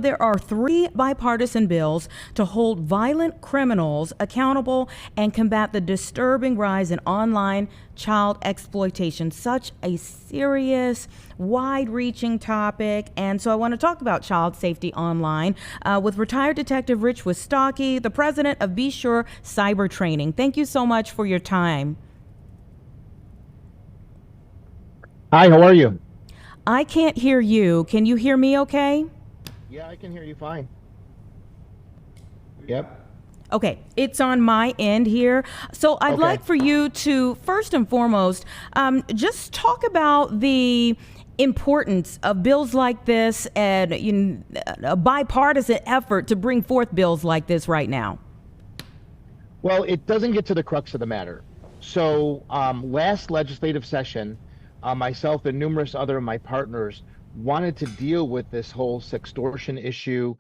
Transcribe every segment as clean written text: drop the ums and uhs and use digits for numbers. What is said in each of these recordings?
There are three bipartisan bills to hold violent criminals accountable and combat the disturbing rise in online child exploitation. Such a serious, wide reaching topic. And so I want to talk about child safety online with retired Detective Rich Wistocki, the president of Be Sure Cyber Training. Thank you so much for your time. Hi, how are you? I can't hear you. Can you hear me okay? Yeah, I can hear you fine. Yep. Okay, it's on my end here. So I'd Okay. like for you to, first and foremost, just talk about the importance of bills like this and a bipartisan effort to bring forth bills like this right now. Well, it doesn't get to the crux of the matter. So, last legislative session, myself and numerous other of my partners wanted to deal with this whole sextortion issue,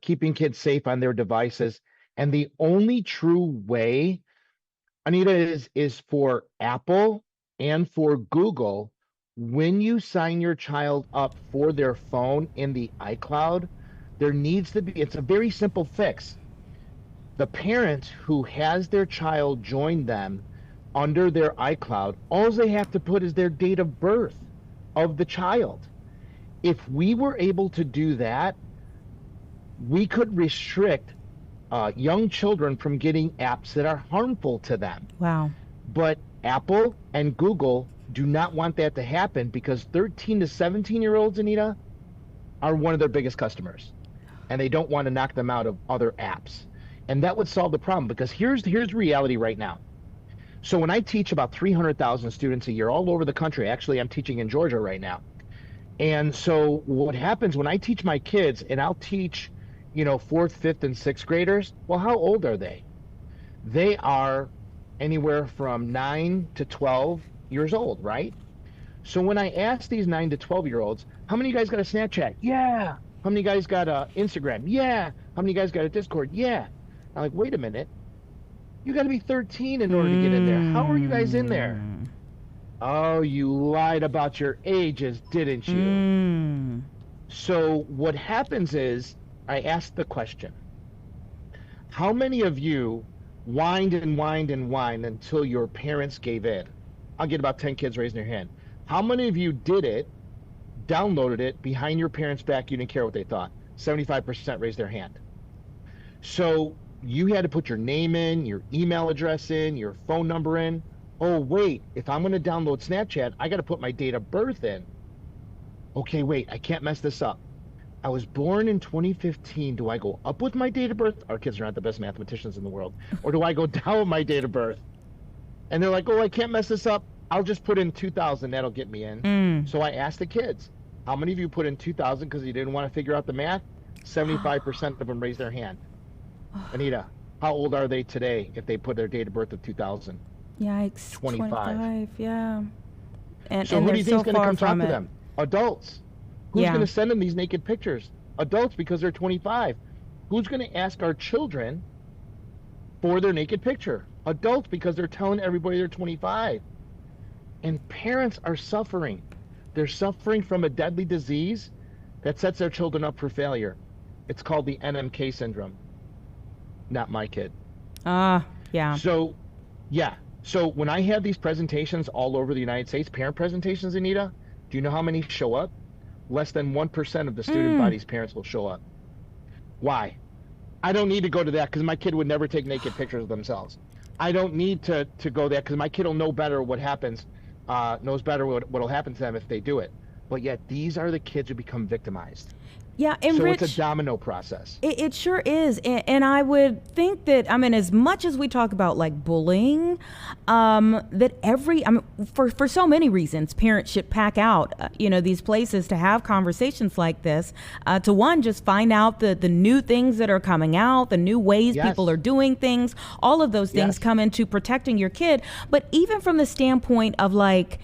keeping kids safe on their devices. And the only true way, Anita, is for Apple and for Google, when you sign your child up for their phone in the iCloud, there needs to be, it's a very simple fix. The parent who has their child join them under their iCloud, all they have to put is their date of birth of the child. If we were able to do that, we could restrict young children from getting apps that are harmful to them. Wow. But Apple and Google do not want that to happen because 13 to 17-year-olds, Anita, are one of their biggest customers. And they don't want to knock them out of other apps. And that would solve the problem because here's reality right now. So when I teach about 300,000 students a year all over the country, actually I'm teaching in Georgia right now. And so what happens when I teach my kids, and I'll teach, fourth, fifth, and sixth graders, well, how old are they? They are anywhere from 9 to 12 years old, right? So when I ask these 9 to 12-year-olds, how many of you guys got a Snapchat? Yeah. How many of you guys got a Instagram? Yeah. How many of you guys got a Discord? Yeah. I'm like, wait a minute. You got to be 13 in order to get in there. How are you guys in there? Oh, you lied about your ages, didn't you? So what happens is I ask the question, how many of you whined and whined and whined until your parents gave in? I'll get about 10 kids raising their hand. How many of you did it, downloaded it behind your parents' back, you didn't care what they thought? 75% raised their hand. So you had to put your name in, your email address in, your phone number in. Oh, wait, if I'm going to download Snapchat, I got to put my date of birth in. Okay, wait, I can't mess this up. I was born in 2015. Do I go up with my date of birth? Our kids are not the best mathematicians in the world. Or do I go down with my date of birth? And they're like, oh, I can't mess this up. I'll just put in 2000. That'll get me in. So I asked the kids, how many of you put in 2000 because you didn't want to figure out the math? 75% of them raised their hand. Anita, how old are they today if they put their date of birth of 2000? Yikes. 25. Yeah. And, So and who they're do you think so is going to far come talk from to it. them? Adults. Who's Yeah. going to send them these naked pictures? Adults, because they're 25. Who's going to ask our children for their naked picture? Adults, because they're telling everybody they're 25. And parents are suffering. They're suffering from a deadly disease that sets their children up for failure. It's called the NMK syndrome. Not my kid. Yeah. So, yeah. So when I have these presentations all over the United States, parent presentations, Anita, do you know how many show up? Less than 1% of the student body's parents will show up. Why? I don't need to go to that because my kid would never take naked pictures of themselves. I don't need to go there because my kid will know better what happens, knows better what'll happen to them if they do it. But yet these are the kids who become victimized. Yeah, and So Rich, it's a domino process. it sure is. And I would think that, I mean, as much as we talk about like bullying, that for so many reasons, parents should pack out, these places to have conversations like this, to one, just find out the new things that are coming out, the new ways Yes. people are doing things, all of those things Yes. come into protecting your kid. But even from the standpoint of like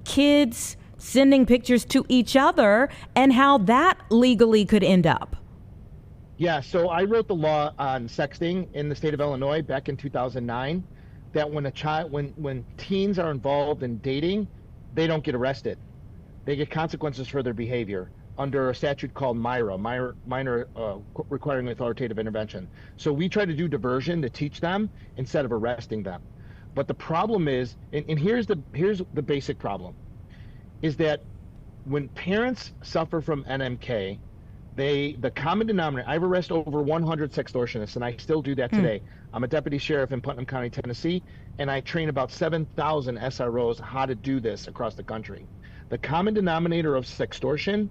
kids sending pictures to each other and how that legally could end up. Yeah, so I wrote the law on sexting in the state of Illinois back in 2009 that when teens are involved in dating, they don't get arrested. They get consequences for their behavior. under a statute called minor requiring authoritative intervention. So we try to do diversion to teach them instead of arresting them. But the problem is, and here's the basic problem, is that when parents suffer from NMK, the common denominator, I've arrested over 100 sextortionists, and I still do that today. I'm a deputy sheriff in Putnam County, Tennessee, and I train about 7,000 SROs how to do this across the country. The common denominator of sextortion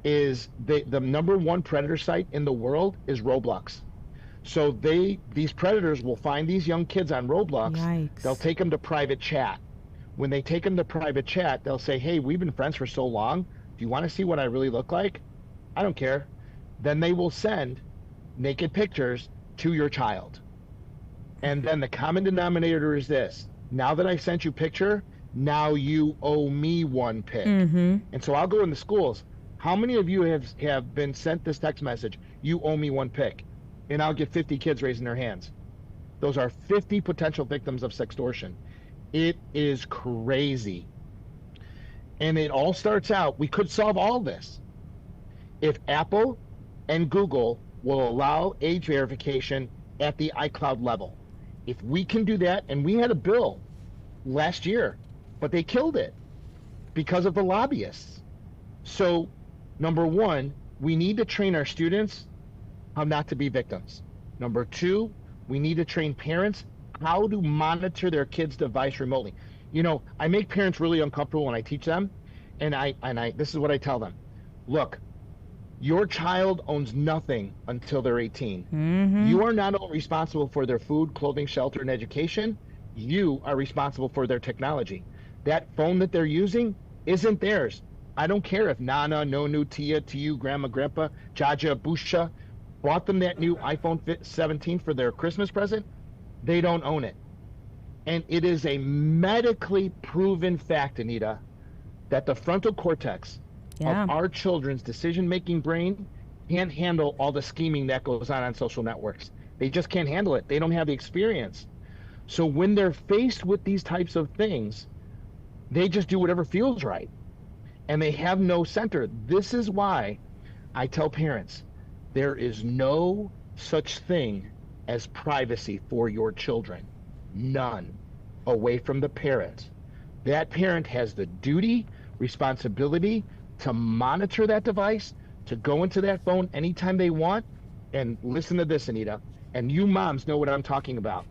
is the number one predator site in the world is Roblox. So these predators will find these young kids on Roblox. Yikes. They'll take them to private chat. When they take them to private chat, they'll say, hey, we've been friends for so long. Do you want to see what I really look like? I don't care. Then they will send naked pictures to your child. And then the common denominator is this. Now that I sent you a picture, now you owe me one pic. Mm-hmm. And so I'll go in the schools. How many of you have been sent this text message? You owe me one pic. And I'll get 50 kids raising their hands. Those are 50 potential victims of sextortion. It is crazy. And it all starts out, we could solve all this if Apple and Google will allow age verification at the iCloud level. If we can do that, and we had a bill last year, but they killed it because of the lobbyists. So, number one, we need to train our students how not to be victims. Number two, we need to train parents how to monitor their kids' device remotely. You know, I make parents really uncomfortable when I teach them, and I this is what I tell them. Look, your child owns nothing until they're 18. Mm-hmm. You are not only responsible for their food, clothing, shelter, and education, you are responsible for their technology. That phone that they're using isn't theirs. I don't care if Nana, Nonu, Tia, Tiu, Grandma, Grandpa, Jaja, Busha bought them that new iPhone 17 for their Christmas present. They don't own it. And it is a medically proven fact, Anita, that the frontal cortex of our children's decision-making brain can't handle all the scheming that goes on social networks. They just can't handle it. They don't have the experience. So when they're faced with these types of things, they just do whatever feels right. And they have no center. This is why I tell parents, there is no such thing as privacy for your children. None. Away from the parent. That parent has the duty, responsibility to monitor that device, to go into that phone anytime they want. And listen to this, Anita, and you moms know what I'm talking about.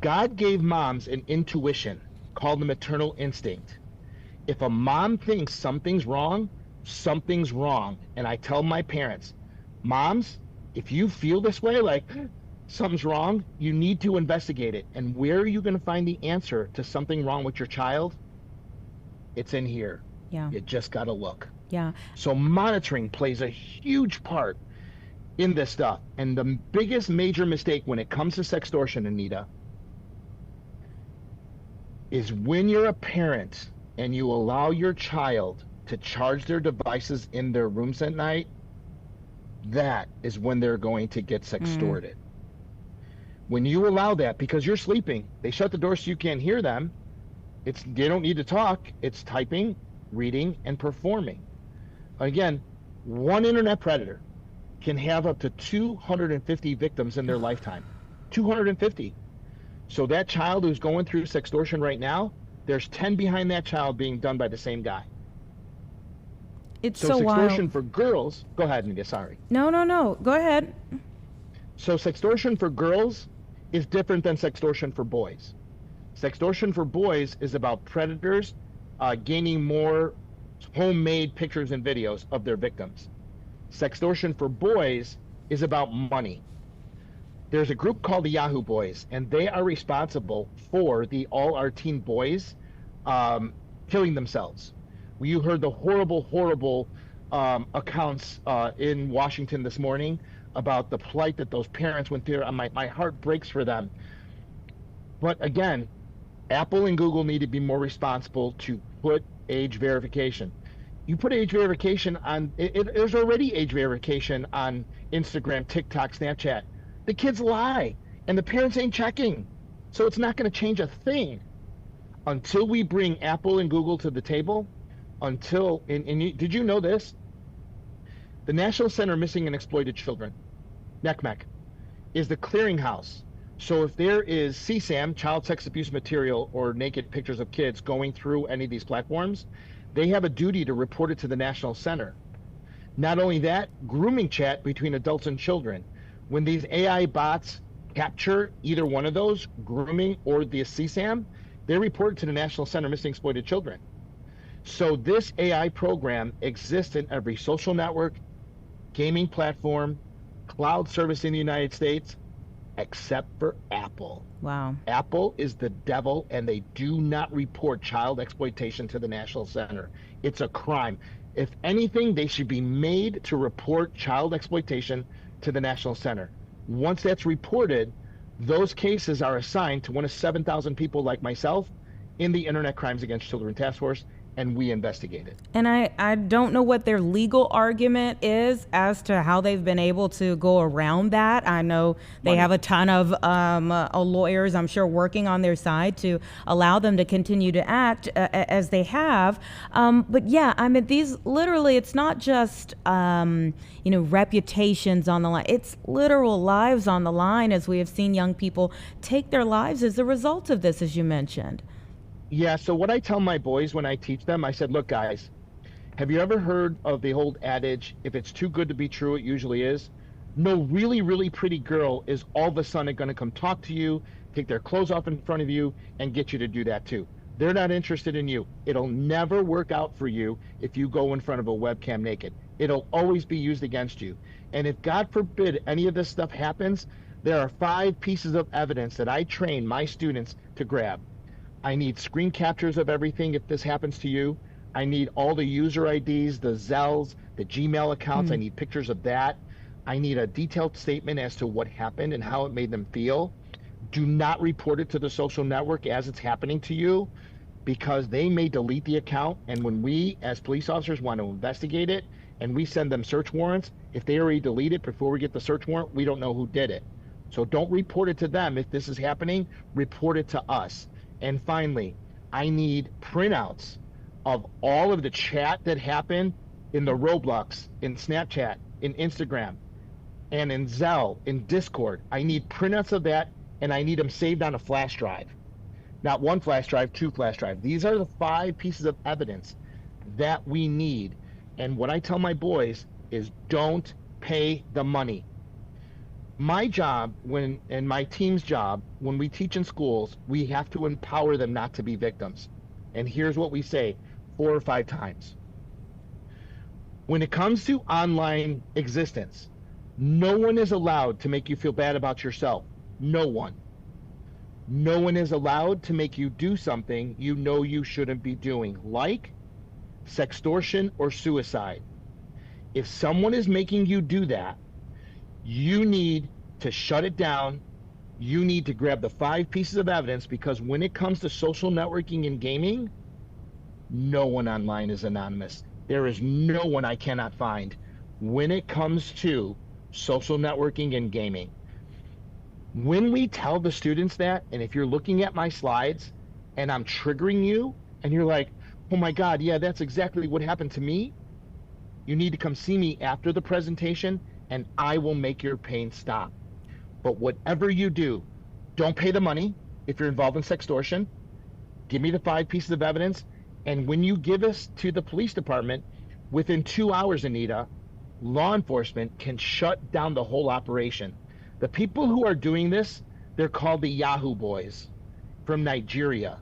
God gave moms an intuition called the maternal instinct. If a mom thinks something's wrong, something's wrong. And I tell my parents, moms, if you feel this way, like something's wrong, you need to investigate it. And where are you going to find the answer to something wrong with your child? It's in here. Yeah. You just got to look. Yeah. So monitoring plays a huge part in this stuff. And the biggest major mistake when it comes to sextortion, Anita, is when you're a parent and you allow your child to charge their devices in their rooms at night, that is when they're going to get sextorted. When you allow that, because you're sleeping, they shut the door so you can't hear them. They don't need to talk. It's typing, reading, and performing. Again, one internet predator can have up to 250 victims in their lifetime. 250. So that child who's going through sextortion right now, there's 10 behind that child being done by the same guy. It's so so sextortion wild. for girls, go ahead, Anita, sorry. No. Go ahead. So sextortion for girls is different than sextortion for boys. Sextortion for boys is about predators gaining more homemade pictures and videos of their victims. Sextortion for boys is about money. There's a group called the Yahoo Boys, and they are responsible for the all our teen boys killing themselves. You heard the horrible accounts in Washington this morning about the plight that those parents went through. My heart breaks for them. But again, Apple and Google need to be more responsible to put age verification. You put age verification on, there's already age verification on Instagram, TikTok, Snapchat. The kids lie, and the parents ain't checking. So it's not going to change a thing. Until we bring Apple and Google to the table, until, did you know this? The National Center Missing and Exploited Children, NCMEC, is the clearinghouse. So if there is CSAM, child sex abuse material, or naked pictures of kids going through any of these platforms, they have a duty to report it to the National Center. Not only that, grooming chat between adults and children. When these AI bots capture either one of those, grooming or the CSAM, they report it to the National Center Missing and Exploited Children. So this AI program exists in every social network, gaming platform, cloud service in the United States, except for Apple. Wow. Apple is the devil, and they do not report child exploitation to the National Center. It's a crime. If anything, they should be made to report child exploitation to the National Center. Once that's reported, those cases are assigned to one of 7,000 people like myself in the Internet Crimes Against Children Task Force, and we investigate it. And I don't know what their legal argument is as to how they've been able to go around that. I know they have a ton of lawyers, I'm sure, working on their side to allow them to continue to act as they have. But yeah, I mean, these literally, it's not just, reputations on the line. It's literal lives on the line, as we have seen young people take their lives as a result of this, as you mentioned. Yeah, so what I tell my boys when I teach them, I said, look, guys, have you ever heard of the old adage, if it's too good to be true, it usually is? No really, really pretty girl is all of a sudden going to come talk to you, take their clothes off in front of you, and get you to do that too. They're not interested in you. It'll never work out for you if you go in front of a webcam naked. It'll always be used against you. And if, God forbid, any of this stuff happens, there are 5 pieces of evidence that I train my students to grab. I need screen captures of everything if this happens to you. I need all the user IDs, the Zells, the Gmail accounts. I need pictures of that. I need a detailed statement as to what happened and how it made them feel. Do not report it to the social network as it's happening to you, because they may delete the account. And when we, as police officers, want to investigate it and we send them search warrants, if they already delete it before we get the search warrant, we don't know who did it. So don't report it to them. If this is happening, report it to us. And finally, I need printouts of all of the chat that happened in the Roblox, in Snapchat, in Instagram, and in Zelle, in Discord. I need printouts of that, and I need them saved on a flash drive. Not 1 flash drive, 2 flash drive. These are the 5 pieces of evidence that we need. And what I tell my boys is, don't pay the money. My job, and my team's job, when we teach in schools, we have to empower them not to be victims. And here's what we say 4 or 5 times. When it comes to online existence, no one is allowed to make you feel bad about yourself. No one. No one is allowed to make you do something you know you shouldn't be doing, like sextortion or suicide. If someone is making you do that, you need to shut it down. You need to grab the 5 pieces of evidence, because when it comes to social networking and gaming, no one online is anonymous. There is no one I cannot find when it comes to social networking and gaming. When we tell the students that, and if you're looking at my slides and I'm triggering you and you're like, oh my God, yeah, that's exactly what happened to me, you need to come see me after the presentation, and I will make your pain stop. But whatever you do, don't pay the money if you're involved in sextortion. Give me the 5 pieces of evidence. And when you give us to the police department, within 2 hours, Anita, law enforcement can shut down the whole operation. The people who are doing this, they're called the Yahoo Boys from Nigeria.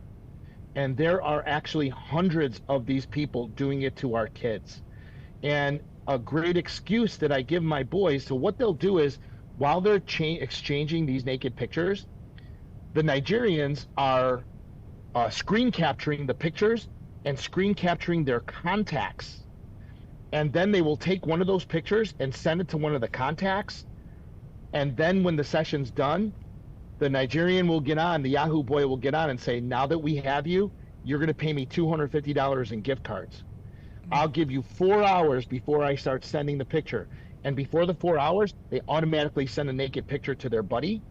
And there are actually hundreds of these people doing it to our kids. And a great excuse that I give my boys, so what they'll do is, while they're exchanging these naked pictures, the Nigerians are screen capturing the pictures and screen capturing their contacts. And then they will take one of those pictures and send it to one of the contacts. And then when the session's done, the Nigerian will get on, the Yahoo boy will get on and say, now that we have you, you're going to pay me $250 in gift cards. I'll give you 4 hours before I start sending the picture. And before the 4 hours, they automatically send a naked picture to their buddy.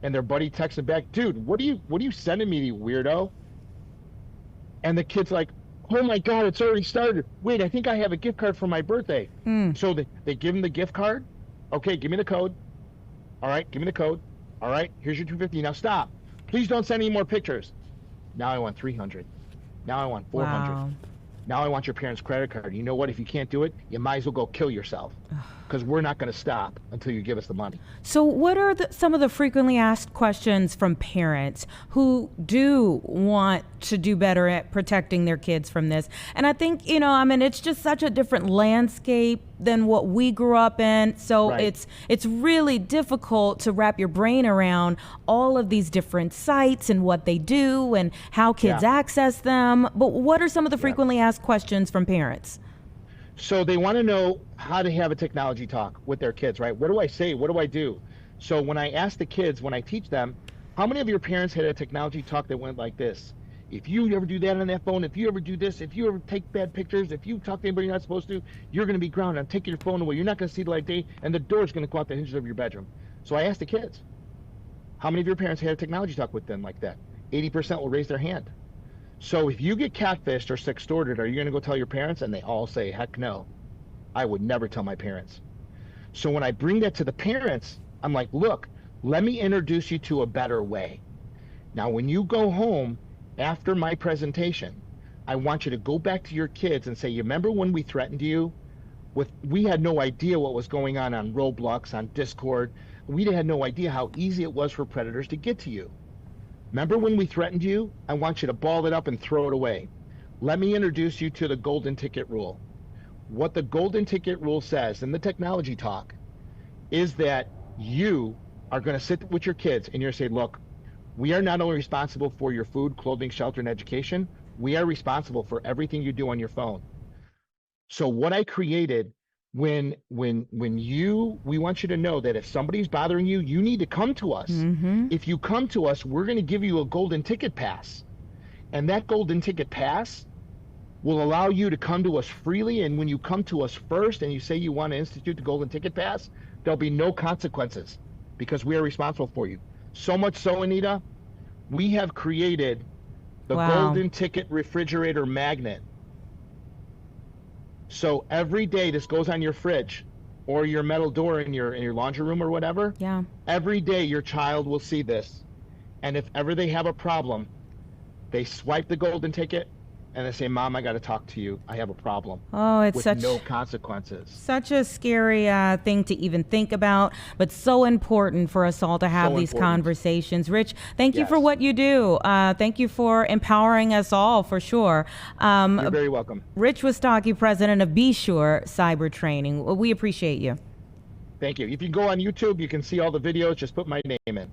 And their buddy texts him back, dude, what are you sending me, you weirdo? And the kid's like, Oh my God, it's already started. Wait, I think I have a gift card for my birthday. So they give them the gift card. Okay, give me the code. All right, give me the code. All right, here's your 250. Now stop. Please don't send any more pictures. Now I want 300. Now I want 400. Wow. Now I want your parents' credit card. You know what? If you can't do it, you might as well go kill yourself, because we're not going to stop until you give us the money. So what are some of the frequently asked questions from parents who do want to do better at protecting their kids from this? And I think, it's just such a different landscape than what we grew up in. So Right. it's really difficult to wrap your brain around all of these different sites and what they do and how kids Yeah. access them. But what are some of the Yeah. frequently asked questions from parents? So they want to know how to have a technology talk with their kids, right? What do I say? What do I do? So when I ask the kids, when I teach them, how many of your parents had a technology talk that went like this? If you ever do that on that phone, if you ever do this, if you ever take bad pictures, if you talk to anybody you're not supposed to, you're going to be grounded. I'm taking your phone away. You're not going to see the light of day, and the door's going to go out the hinges of your bedroom. So I asked the kids, how many of your parents had a technology talk with them like that? 80% will raise their hand. So if you get catfished or sextorted, are you going to go tell your parents? And they all say, heck no, I would never tell my parents. So when I bring that to the parents, I'm like, look, let me introduce you to a better way. Now, when you go home after my presentation, I want you to go back to your kids and say, you remember when we threatened you? We had no idea what was going on Roblox, on Discord. We had no idea how easy it was for predators to get to you. Remember when we threatened you? I want you to ball it up and throw it away. Let me introduce you to the golden ticket rule. What the golden ticket rule says in the technology talk is that you are going to sit with your kids and you're going to say, look, we are not only responsible for your food, clothing, shelter, and education, we are responsible for everything you do on your phone. So what I created, we want you to know that if somebody's bothering you, you need to come to us. If you come to us, we're going to give you a golden ticket pass. And that golden ticket pass will allow you to come to us freely. And when you come to us first and you say you want to institute the golden ticket pass, there'll be no consequences because we are responsible for you. So much so, Anita, we have created the golden ticket refrigerator magnet. So every day this goes on your fridge or your metal door in your laundry room or whatever. Yeah. Every day your child will see this. And if ever they have a problem, they swipe the golden ticket and they say, Mom, I got to talk to you. I have a problem. Oh, it's with no consequences. Such a scary thing to even think about, but so important for us all to have these conversations. Rich, thank you for what you do. Thank you for empowering us all, for sure. You're very welcome. Rich Wistocki, president of Be Sure Cyber Training. We appreciate you. Thank you. If you go on YouTube, you can see all the videos. Just put my name in.